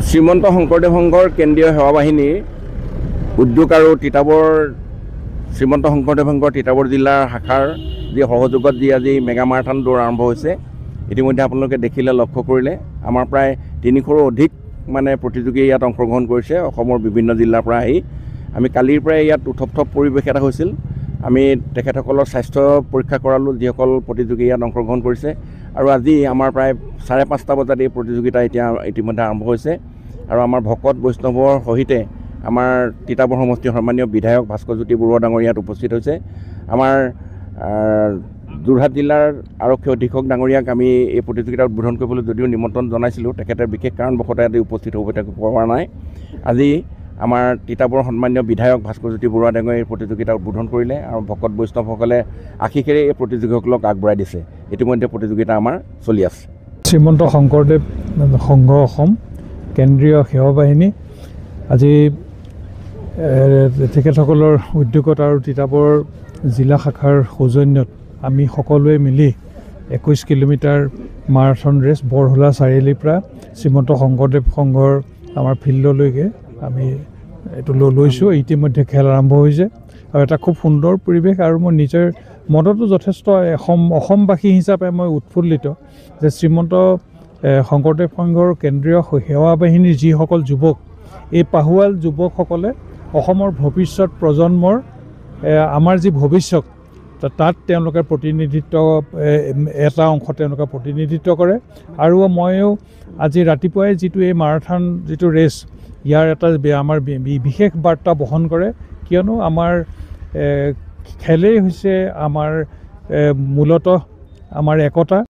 শ্ৰীমন্ত শংকৰদেৱ সংঘৰ কেন্দ্ৰীয় সেৱা বাহিনীৰ উদ্যোগ আৰু তিতাবৰ শ্ৰীমন্ত শংকৰদেৱ সংঘৰ তিতাবৰ জিলাৰ শাখাৰ যি সহযোগত যি আজি মেগা মাৰাথন দৌৰ আৰম্ভ হৈছে ইতিমধ্যে আপোনালোকে দেখিলে লক্ষ্য কৰিলে আমাৰ প্ৰায় 300ৰো অধিক মানে প্ৰতিযোগী ইয়াত অংশগ্ৰহণ কৰিছে অসমৰ বিভিন্ন জিলাৰ পৰা আহি আমি কালিৰ পৰাই ইয়াত উৎসৱ পৰিৱেশ এটা হৈছিল আমি তেখেতসকলৰ স্বাস্থ্য পৰীক্ষা কৰালোঁ যিসকল প্ৰতিযোগী ইয়াত অংশগ্ৰহণ কৰিছে আৰু আজি আমাৰ প্ৰায় 5:30 বজাত এই প্ৰতিযোগিতা ইতিমধ্যে আৰম্ভ হৈছে আৰু আমাৰ ভকত বৈষ্ণৱৰ সহিতে আমাৰ তিতাবৰ সমষ্টিৰ সন্মানীয় বিধায়ক ভাস্কৰজ্যোতি বৰুৱা ডাঙৰীয়া ইয়াত উপস্থিত হৈছে আমাৰ যোৰহাট জিলাৰ আৰক্ষী অধীক্ষক ডাঙৰীয়াক আমি এই প্ৰতিযোগিতা উদ্বোধন কৰিবলৈ যদিও নিমন্ত্ৰণ জনাইছিলোঁ তেখেতে বিশেষ কাৰণবশতঃ ইয়াত উপস্থিত হ'ব পৰা নাই আজি আমাৰ তিতাবৰ সন্মানীয় বিধায়ক ভাস্কৰজ্যোতি বৰুৱা ডাঙৰীয়াই এই প্ৰতিযোগিতা উদ্বোধন কৰিলে আৰু ভকত বৈষ্ণৱসকলে আশীষেৰে এই প্ৰতিযোগীসকলক আগবঢ়াই দিছে ইতিমধ্যে প্ৰতিযোগিতা আমাৰ চলি আছে শ্ৰীমন্ত শংকৰদেৱ সংঘ অসম কেন্দ্ৰীয় সেৱা বাহিনী আজি তেখেতসকলৰ উদ্যোগত আৰু তিতাবৰ জিলা শাখাৰ সৌজন্যত আমি সকলোৱে মিলি 21 কিলোমিটাৰ মাৰাথন ৰেচ বৰহোলা চাৰিআলিৰ পৰা শ্ৰীমন্ত শংকৰদেৱ সংঘৰ আমাৰ ফিল্ডলৈকে আমি এইটো লৈছোঁ ইতিমধ্যে খেল আৰম্ভ হৈছে আৰু এটা খুব সুন্দৰ পৰিৱেশ আৰু মই নিজৰ মনতো যথেষ্ট অসমবাসী হিচাপে মই উৎফুল্লিত যে শ্ৰীমন্ত শংকৰদেৱ সংঘৰ কেন্দ্ৰীয় সেৱা বাহিনীৰ যিসকল যুৱক এই পাহুৱাল যুৱকসকলে অসমৰ ভৱিষ্যত প্ৰজন্মৰ আমাৰ যি ভৱিষ্যত তাত তেওঁলোকে প্ৰতিনিধিত্ব এটা অংশ তেওঁলোকে প্ৰতিনিধিত্ব কৰে আৰু ময়ো আজি ৰাতিপুৱাই যিটো এই মাৰাথন যিটো ৰেচ ইয়াৰ এটা আমাৰ বিশেষ বাৰ্তা বহন কৰে কিয়নো আমাৰ খেলেই হৈছে আমাৰ মূলতঃ আমাৰ একতা